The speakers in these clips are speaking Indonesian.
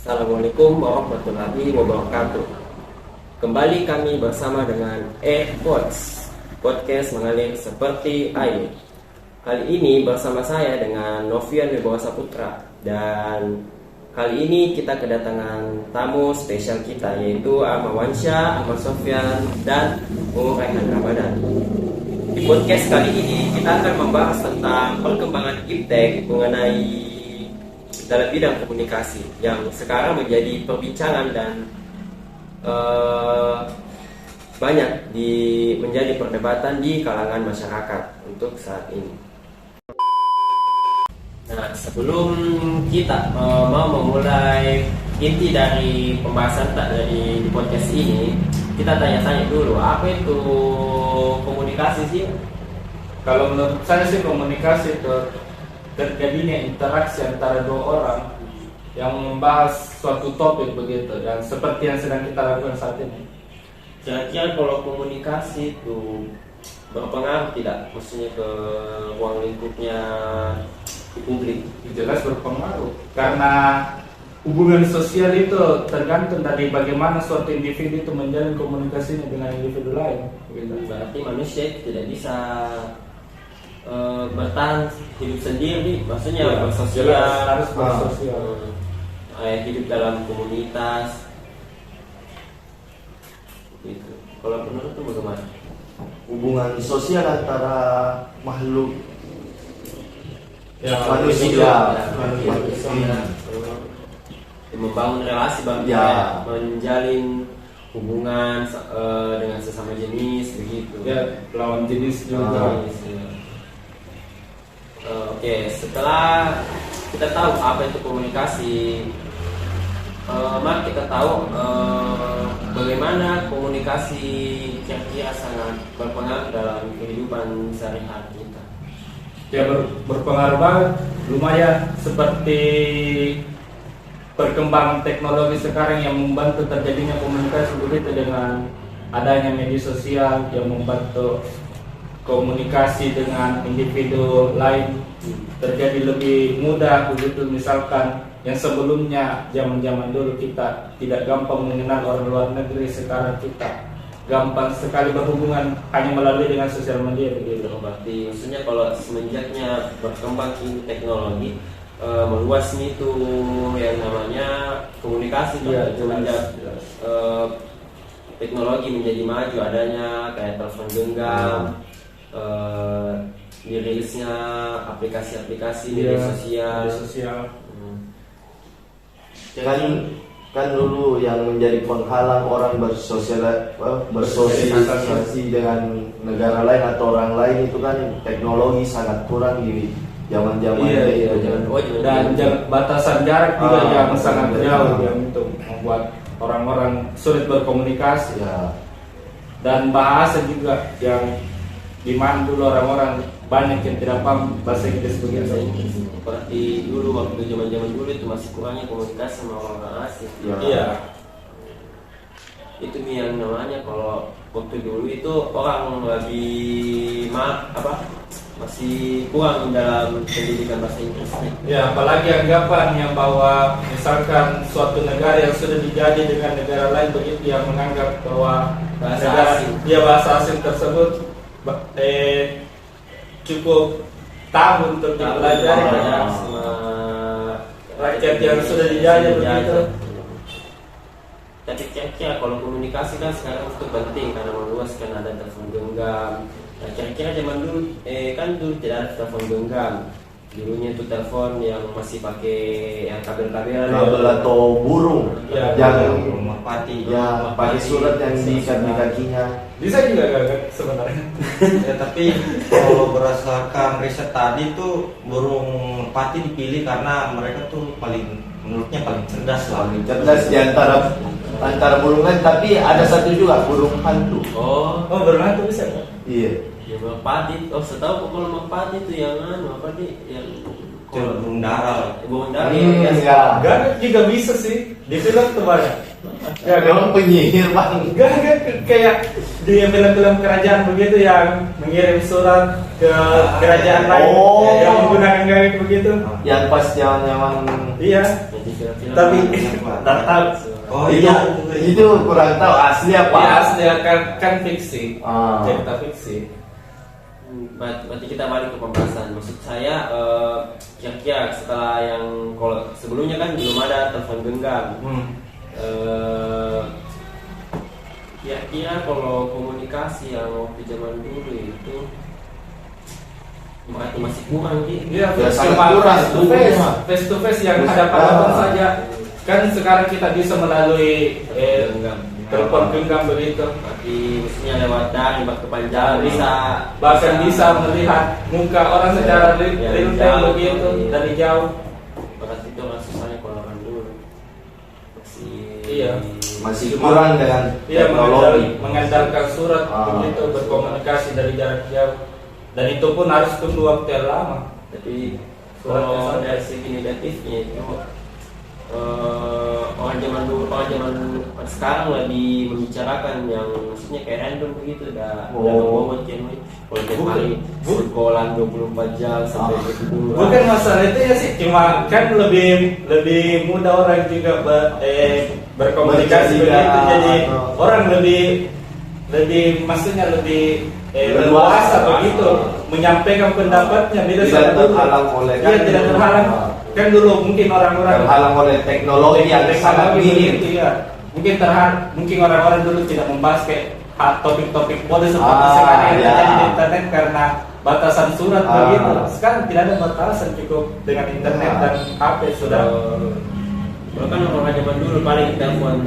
Assalamualaikum warahmatullahi wabarakatuh. Kembali kami bersama dengan Pods, podcast mengalir seperti air. Kali ini bersama saya dengan Novian Wibawa Saputra. Dan kali ini kita kedatangan tamu spesial kita, yaitu Ahmad Wansyah, Ahmad Sofyan, dan Rehan Ramadan. Di podcast kali ini kita akan membahas tentang perkembangan iptek mengenai dalam bidang komunikasi yang sekarang menjadi perbincangan dan banyak menjadi perdebatan di kalangan masyarakat untuk saat ini. Nah, sebelum kita mau memulai inti dari pembahasan dari podcast ini, kita tanya-tanya dulu, apa itu komunikasi sih? Kalau menurut saya sih komunikasi itu terjadinya interaksi antara dua orang yang membahas suatu topik begitu, dan seperti yang sedang kita lakukan saat ini. Kira-kira kalau komunikasi itu berpengaruh tidak, maksudnya ke ruang lingkupnya publik? Jelas berpengaruh, karena hubungan sosial itu tergantung dari bagaimana suatu individu itu menjalin komunikasinya dengan individu lain begitu. Berarti manusia tidak bisa bertahan hidup sendiri, maksudnya ya, bersosial, harus bersosial, hidup dalam komunitas gitu. Kalau menurut itu bagaimana hubungan sosial antara makhluk ya, manusia, membangun relasi, menjalin hubungan dengan sesama jenis begitu ya, lawan jenis juga. Oke, setelah kita tahu apa itu komunikasi, mari kita tahu bagaimana komunikasi kira-kira sangat berpengaruh dalam kehidupan sehari-hari kita. Ya, berpengaruh banget, lumayan, seperti perkembangan teknologi sekarang yang membantu terjadinya komunikasi begitu, dengan adanya media sosial yang membantu komunikasi dengan individu lain terjadi lebih mudah begitu. Misalkan yang sebelumnya zaman dulu kita tidak gampang mengenal orang luar negeri, sekarang kita gampang sekali berhubungan hanya melalui dengan sosial media begitu. Berarti maksudnya kalau semenjaknya berkembang teknologi, meluas itu yang namanya komunikasi, ya, semenjak teknologi menjadi maju, adanya kayak telepon genggam, dirilisnya aplikasi-aplikasi media sosial. Kan dulu yang menjadi penghalang orang bersosialisasi dengan negara lain atau orang lain itu kan teknologi sangat kurang di zaman-zaman itu. Dan batasan jarak juga yang sangat jauh yang itu membuat orang-orang sulit berkomunikasi. Ya. Dan bahasa juga yang dimana dulu orang-orang banyak yang tidak paham bahasa Inggris begitu. Seperti dulu waktu zaman dulu itu masih kurangnya komunikasi sama orang asing. Iya. Itu yang namanya kalau waktu dulu itu orang lebih masih kurang dalam pendidikan bahasa Inggris. Ya, apalagi anggapan yang bahwa misalkan suatu negara yang sudah dijadi dengan negara lain begitu, yang menganggap bahwa bahasa asing tersebut cukup tabu untuk dipelajari sama rakyat yang sudah dijajah begitu. Tapi kira-kira kalau komunikasi kan sekarang itu penting karena meluas, kan ada telepon genggam. Nah, kira-kira zaman dulu kan dulu tidak ada telepon genggam. Dulunya itu telepon yang masih pakai yang kabel atau burung, yang merpati, pakai surat yang diikat di kakinya. Bisa juga gak sebenarnya. Ya, tapi kalau berdasarkan riset tadi tuh burung merpati dipilih karena mereka tuh menurutnya paling cerdas lah. Paling cerdas di antara burung lain, tapi ada satu juga burung hantu. Oh, burung hantu bisa kan? Iya. Ya merpati. Oh, setahu kalau merpati itu yang yang Burung dara. Burung dara. Enggak. Gak juga bisa sih. Di film tuh banyak. Ya memang penyihir bang. Enggak kayak di film-film kerajaan begitu yang mengirim surat ke kerajaan lain yang menggunakan gaib begitu. Yang pas zaman Iya. Tapi tak tahu. Oh itu, iya, itu kurang tahu asli apa. Iya asli kan fiksi. Ah. Cerita fiksi. Berarti kita balik ke pembahasan. Maksud saya kira-kira setelah yang kalau sebelumnya kan belum ada telepon genggam. Kira-kira kalau komunikasi yang waktu zaman dulu itu masih kurang gitu. Iya, Ya, sangat cuma kurang. face to face yang hadapan saja. Kan sekarang kita bisa melalui telepon genggam begitu. Berarti maksudnya lewat daring, lewat kepanjangan bahkan bisa melihat muka orang secara real time begitu dari jauh. Berarti itu orang susahnya kalau orang dulu Masih kurang dengan teknologi. mengandalkan surat begitu, berkomunikasi dari jarak jauh, dan itu pun harus tunggu waktu yang lama. Tapi kalau dari segi negatifnya itu orang zaman sekarang lagi membicarakan yang maksudnya kayak random begitu, dah ngomong kalau tiap hari sekolah 24 jam sampai itu dulu. Bukan masalah itu ya sih, cuma kan lebih mudah orang juga berkomunikasi begitu, jadi orang lebih maksudnya lebih leluasa begitu menyampaikan pendapatnya, beda sama dulu. Iya, tidak terhalang. Kan dulu mungkin orang-orang terhalang oleh teknologi yang sangat minim. Iya. Mungkin orang-orang dulu tidak membahas kayak topik-topik mode seperti sekarang yang terjadi di internet karena batasan surat begitu. Sekarang tidak ada batasan, cukup dengan internet dan HP sudah. Bahkan orang zaman dulu paling telepon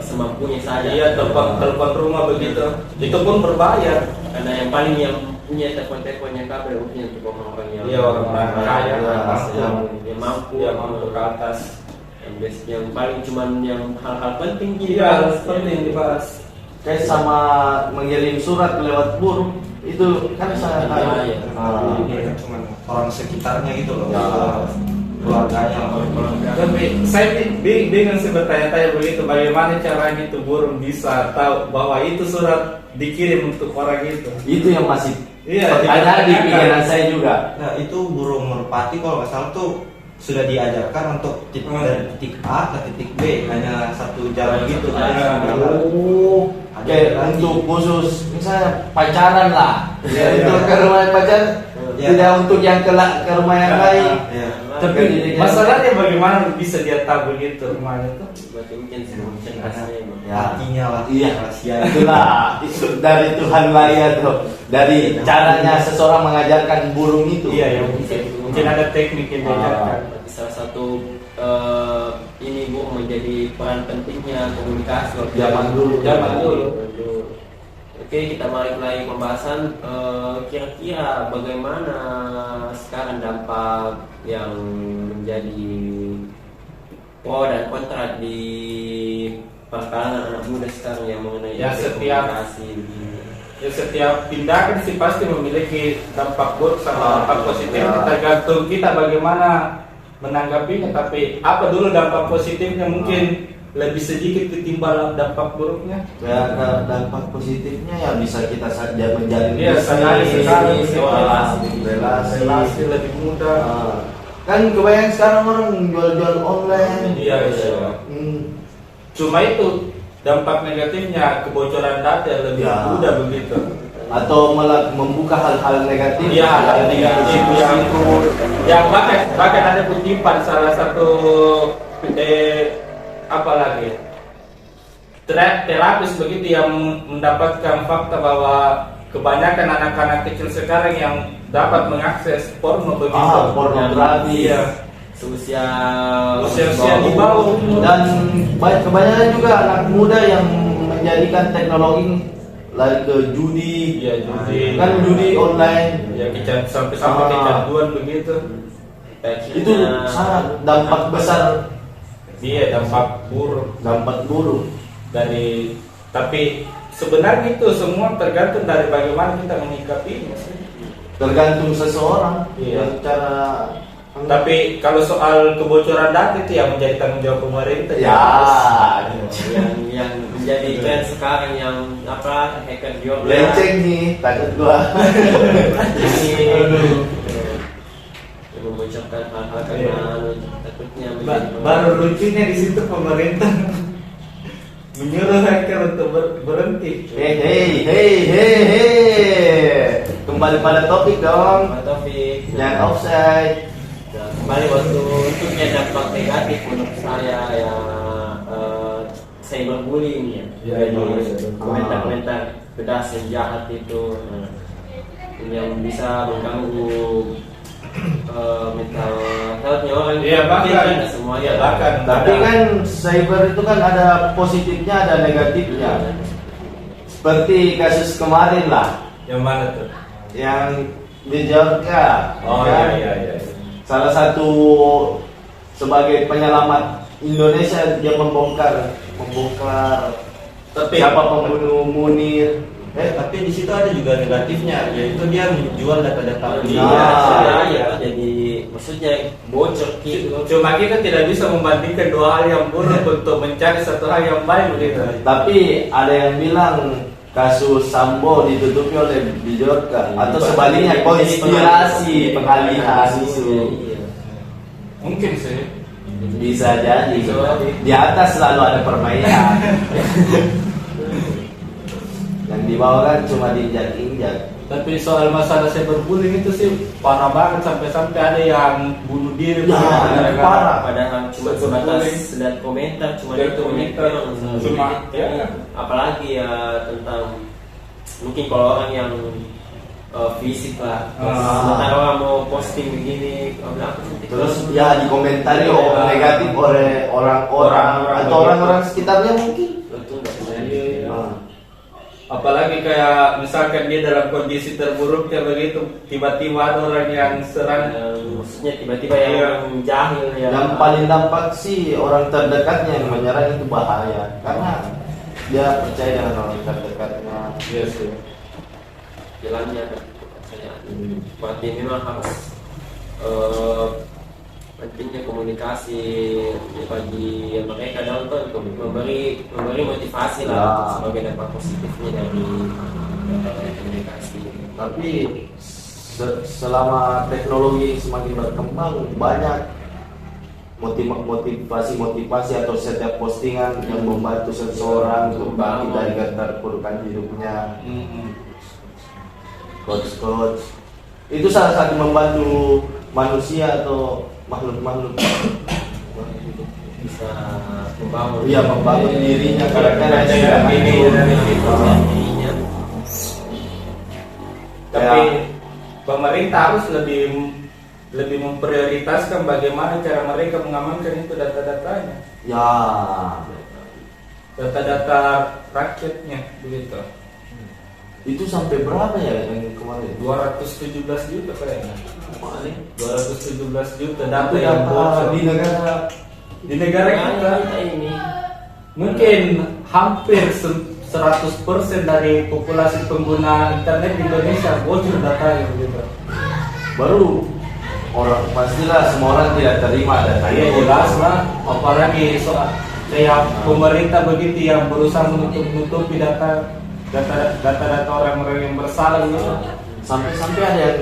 semampunya saja. Iya, telepon rumah begitu. Itu pun berbayar. Karena yang punya telepon yang kabel mungkin untuk orang-orang yang orang kaya, yang mampu ke atas. Yang paling cuman yang hal-hal penting Iya, penting dibahas. Kayak sama mengirim surat lewat burung itu kan sangat cuma orang sekitarnya gitu loh. Keluarganya. Tapi saya bingung sih bertanya-tanya begitu, bagaimana caranya itu burung bisa tahu bahwa itu surat dikirim untuk orang itu? Itu yang masih ada di pikiran saya juga. Nah itu burung merpati kalau nggak salah tuh sudah diajarkan untuk dari titik A ke titik B hanya satu jalan gitu. Untuk khusus misalnya pacaran lah, untuk ke rumah pacar, tidak untuk yang ke rumah yang lain. Tapi masalahnya bagaimana bisa dia tahu begitu rumahnya tuh? Berarti mungkin hatinya lah. Iya, itulah itu dari Tuhan lah ya tuh. Dari caranya seseorang mengajarkan burung itu. Iya, mungkin ada teknik yang diajarkan. Salah satu ini Bu menjadi peran pentingnya komunikasi Zaman dulu. Oke, kita balik lagi pembahasan. Kira-kira bagaimana sekarang dampak yang menjadi pro dan kontra di perkalangan anak muda sekarang yang mengenai komunikasi? Ya, setiap tindakan sih pasti memiliki dampak buruk sama dampak positif. Tergantung kita bagaimana menanggapinya. Tapi apa dulu dampak positifnya mungkin lebih sedikit ketimbang dampak buruknya. Ya, dampak positifnya ya bisa kita saja menjalin relasi lebih mudah. Kan kebanyakan sekarang orang jual-jual online. Iya. Cuma itu dampak negatifnya, kebocoran data lebih mudah begitu. Atau malah membuka hal-hal negatif. Iya, hal negatif yang bahkan ada kutipan salah satu apa lagi terapis begitu yang mendapatkan fakta bahwa kebanyakan anak-anak kecil sekarang yang dapat mengakses porno begitu. Pornografi. Iya. Usia di bawah umur. Dan kebanyakan juga anak muda yang menjadikan teknologi lari ke judi. Iya, judi. Kan judi online. Ya, sampai kecanduan begitu. Itu sangat dampak besar. Iya, dampak buruk dari, tapi sebenarnya itu semua tergantung dari bagaimana kita menyikapinya. Tergantung seseorang. Iya. Cara Tapi kalau soal kebocoran data itu yang menjadi tanggung jawab pemerintah. Ya, yang menjadi tren sekarang yang apa, hacker juga lenceng nih, takut gua. Yang membocorkan hal-hal karena takutnya menjadi Baru lucunya di situ pemerintah menyuruh hacker untuk berhenti. Hei. Kembali pada topik dong. Topik Yang offside. kembali waktu untuknya dampak negatif menurut saya ya cyberbullying ya. Ya, Jadi komentar-komentar pedas yang jahat itu yang bisa mengganggu mental healthnya orang. Iya, bahkan semuanya bahkan Tapi kan cyber itu kan ada positifnya, ada negatifnya. Seperti kasus kemarin lah, yang mana tuh? yang di Jakarta. Oh kan? iya. Salah satu sebagai penyelamat Indonesia, dia membongkar Tapi siapa pembunuh Munir. Tapi di situ ada juga negatifnya, yaitu dia menjual data-data Ya, jadi maksudnya bocor gitu. Cuma kita tidak bisa membandingkan dua hal yang buruk untuk mencari satu hal yang baik begitu. Tapi ada yang bilang kasus Sambo ditutupi oleh Bjorka atau sebaliknya konspirasi pengalihan isu. Iya. Mungkin sih. Bisa jadi. Di atas selalu ada permainan. Yang di bawah kan cuma diinjak-injak. Tapi soal masalah cyberbullying itu sih parah banget, sampai-sampai ada yang bunuh diri. Ya, parah. Padahal cuma sebatas lihat komentar, cuma Lihat itu komentar, cuma ya. apalagi ya tentang mungkin kalau orang yang fisik lah, sementara orang mau posting begini, Terus ya dikomentari negatif oleh orang-orang atau orang-orang sekitarnya mungkin. betul nggak bisa Apalagi kayak misalkan dia dalam kondisi terburuknya begitu, tiba-tiba ada orang yang serang. maksudnya tiba-tiba yang jahil ya. Yang paling dampak sih orang terdekatnya yang menyerang, itu bahaya karena dia percaya dengan orang terdekatnya. Iya sih. Jalannya saya berarti memang harus pentingnya komunikasi bagi mereka dalam memberi motivasi lah sebagai dampak positifnya dari komunikasi. Tapi selama teknologi semakin berkembang, banyak motivasi atau setiap postingan yang membantu seseorang untuk bangkit dari keterpurukan hidupnya. Coach itu salah satu membantu manusia atau makhluk Bisa membangun dirinya, karakternya dirinya. Tapi pemerintah harus lebih memprioritaskan bagaimana cara mereka mengamankan itu data-datanya, ya. data-data rakyatnya begitu. Itu sampai berapa ya yang kemarin? 217 juta kayaknya. 217 juta data Itu yang data bocor di negara kita. Ini Mungkin hampir 100% dari populasi pengguna internet di Indonesia bocor datanya begitu. baru orang pastilah semua orang tidak terima datanya. Iya jelas lah, apalagi soal kayak pemerintah begitu yang berusaha menutupi data orang-orang yang bersalah gitu. Sampai ada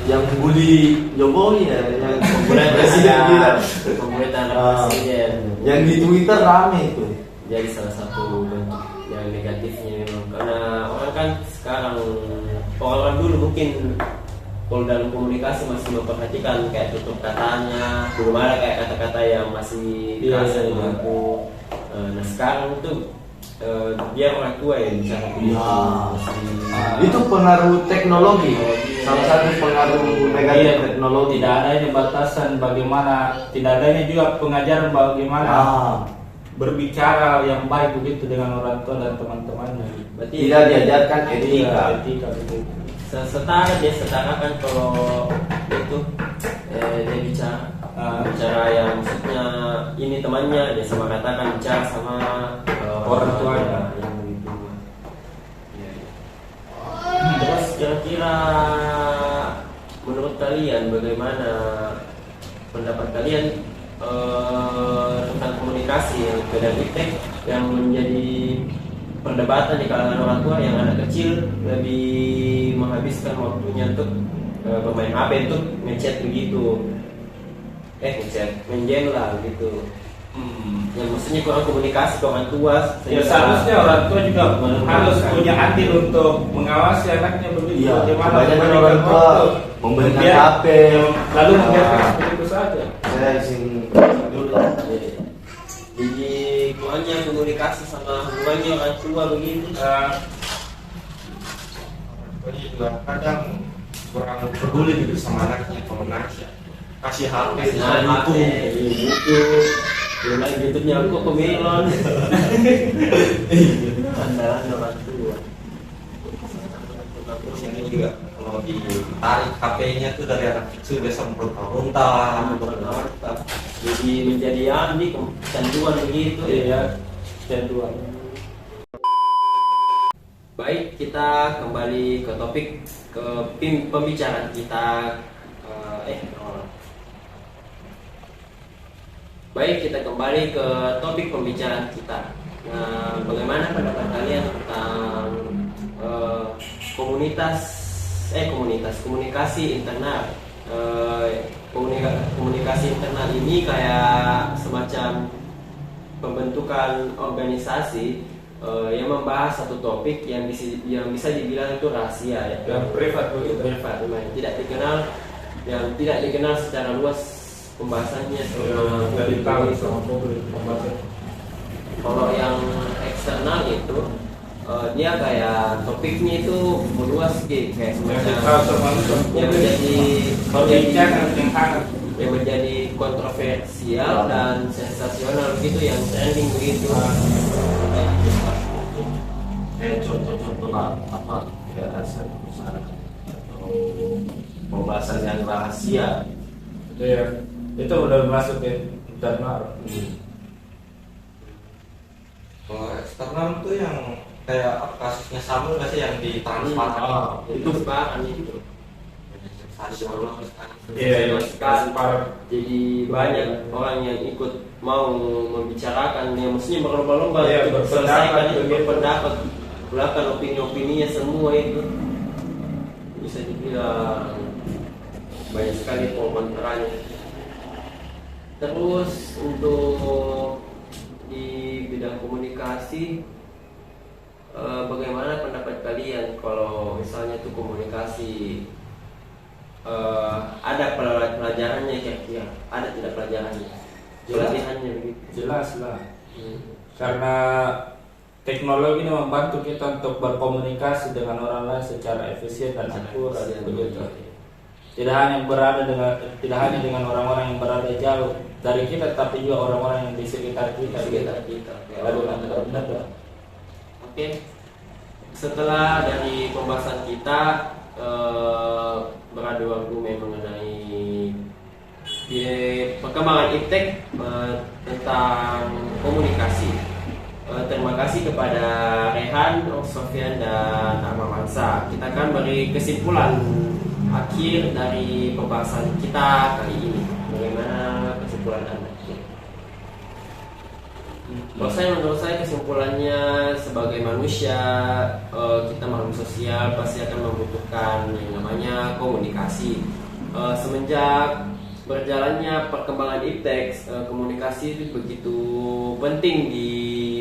yang bully Jokowi ya, yang presiden bilang. pemerintah presiden Yang di Twitter rame itu. jadi salah satu bentuk yang negatifnya memang karena orang kan sekarang orang dulu mungkin kalau dalam komunikasi masih memperhatikan kayak tutur katanya, belum ada kayak kata-kata yang masih kasar gitu. Nah sekarang itu biar orang tua yang bicara Itu pengaruh teknologi. Salah satu pengaruh negatif teknologi. Tidak adanya batasan bagaimana, tidak adanya juga pengajaran bagaimana berbicara yang baik begitu dengan orang tua dan teman-temannya. Berarti Tidak diajarkan etika. Etika begitu. setarakan kalau itu dia bicara yang maksudnya ini temannya dia sama katakan bicara sama orang tuanya yang begitu. Terus kira-kira menurut kalian bagaimana pendapat kalian tentang komunikasi yang beda iptek yang menjadi perdebatan di kalangan orang tua, yang anak kecil lebih menghabiskan waktunya untuk bermain HP, untuk ngechat begitu, main game lah gitu. Yang maksudnya kurang komunikasi ke orang tua. Ya seharusnya orang tua juga harus punya andil untuk mengawasi anaknya begitu. Iya, Bagaimana kebanyakan memberikan orang tua waktu, memberikan membiar- HP. lalu membiarkan begitu saja. Saya sing dulu. Jadi kurangnya komunikasi sama hubungannya orang tua begitu. Jadi juga kadang kurang peduli gitu sama anaknya, kalau anaknya kasih HP Nah, itu buku, belum lagi YouTube-nya aku ke Melon. Andalan orang tua. terus ini juga kalau ditarik HP-nya tuh dari anak kecil biasa berontak. Jadi menjadi kecanduan begitu. Iya, kecanduan. Baik, kita kembali ke topik, ke pembicaraan kita. Baik, kita kembali ke topik pembicaraan kita. Nah, bagaimana pendapat kalian tentang komunikasi internal? Komunikasi internal ini kayak semacam pembentukan organisasi yang membahas satu topik yang bisa dibilang itu rahasia ya. Yang privat begitu. Privat, yang tidak dikenal secara luas pembahasannya. Dari tahu sama publik. Kalau yang eksternal itu dia kayak topiknya itu meluas gitu, kayak Yang semacam tahu sama yang menjadi perbincangan yang hangat. yang menjadi kontroversial dan sensasional gitu, yang trending begitu. Contoh-contoh apa ya, asal masyarakat atau pembahasan yang rahasia. Itu ya, itu udah masuk ke internal. Kalau eksternal tuh yang kayak kasusnya Samuel nggak sih yang ditransparan Itu sekarang itu. Iya, Jadi banyak orang yang ikut mau membicarakan, yang mestinya berlomba-lomba Iya, untuk berpendapat, selesaikan berpendapat, belakang opini-opininya semua itu. Bisa dibilang banyak sekali pro kontranya. Terus untuk di bidang komunikasi, bagaimana pendapat kalian kalau misalnya itu komunikasi ada pelajarannya, kira-kira ada tidak pelajarannya, pelatihannya begitu? Jelas lah. Karena teknologi ini membantu kita untuk berkomunikasi dengan orang lain secara efisien dan akurat begitu. Tidak hanya dengan orang-orang yang berada jauh dari kita, tapi juga orang-orang yang di sekitar kita. Oke. Setelah dari pembahasan kita beradu argumen mengenai perkembangan iptek tentang komunikasi. Terima kasih kepada Rehan, Sofyan, dan Armamansa. Kita akan beri kesimpulan akhir dari pembahasan kita kali ini. Bagaimana kesimpulan Anda? Menurut saya kesimpulannya, sebagai manusia, kita makhluk sosial pasti akan membutuhkan yang namanya komunikasi. Semenjak berjalannya perkembangan iptek, komunikasi itu begitu penting di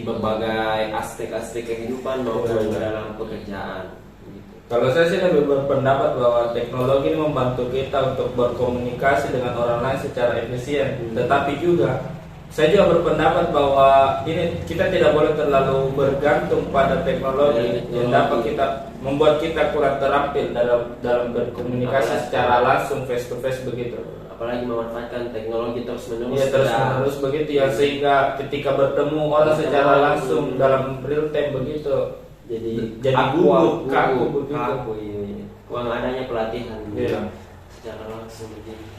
berbagai aspek kehidupan maupun dalam pekerjaan. Kalau saya sih lebih berpendapat bahwa teknologi ini membantu kita untuk berkomunikasi dengan orang lain secara efisien. Tetapi juga saya juga berpendapat bahwa ini kita tidak boleh terlalu bergantung pada teknologi yang dapat membuat kita kurang terampil dalam berkomunikasi secara langsung face to face begitu. Apalagi memanfaatkan teknologi terus-menerus. Iya, terus-menerus begitu ya, sehingga ketika bertemu orang secara langsung dalam real time begitu jadi kaku begitu. Iya. Kurang adanya pelatihan secara langsung begitu.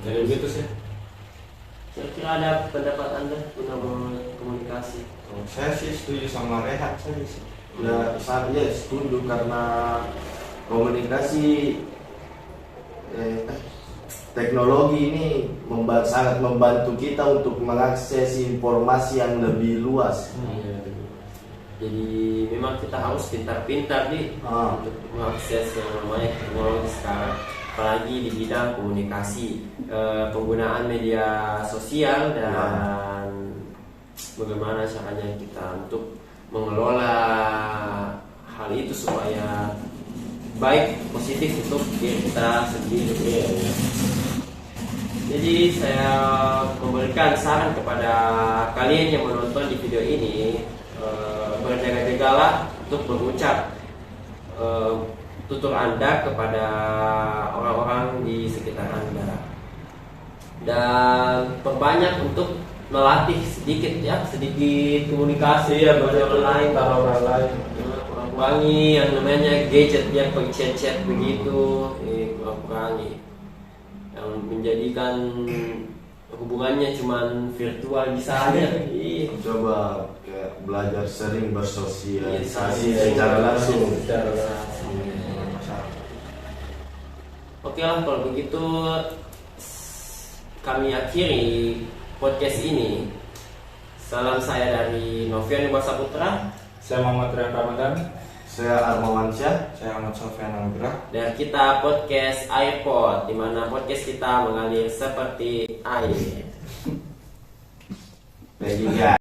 Jadi begitu sih. Kira-kira ada pendapat Anda tentang komunikasi? Saya sih setuju sama Rehat saya sih. Ya, saya setuju karena komunikasi teknologi ini sangat membantu kita untuk mengakses informasi yang lebih luas. Iya. Jadi memang kita harus pintar-pintar untuk mengakses yang namanya teknologi sekarang, apalagi di bidang komunikasi, penggunaan media sosial dan bagaimana caranya kita untuk mengelola hal itu supaya baik, positif untuk diri kita sendiri. Jadi saya memberikan saran kepada kalian yang menonton di video ini, berjaga-jagalah untuk berucap tutur Anda kepada orang-orang di sekitar Anda, dan perbanyak untuk melatih sedikit komunikasi ya dengan orang lain. Kalau orang lain Kurangi yang namanya gadget yang pakai chat begitu, kurangi yang menjadikan hubungannya cuman virtual bisa aja. Coba kayak belajar sering bersosialisasi secara langsung. Oke lah, kalau begitu kami akhiri podcast ini. Salam saya dari Novian Saputra. saya Muhammad Rian Ramadan. Saya Armawan Syah. Saya Ahmad Sofyan Anugrah. Dan kita podcast iPod, di mana podcast kita mengalir seperti air. Thank you guys.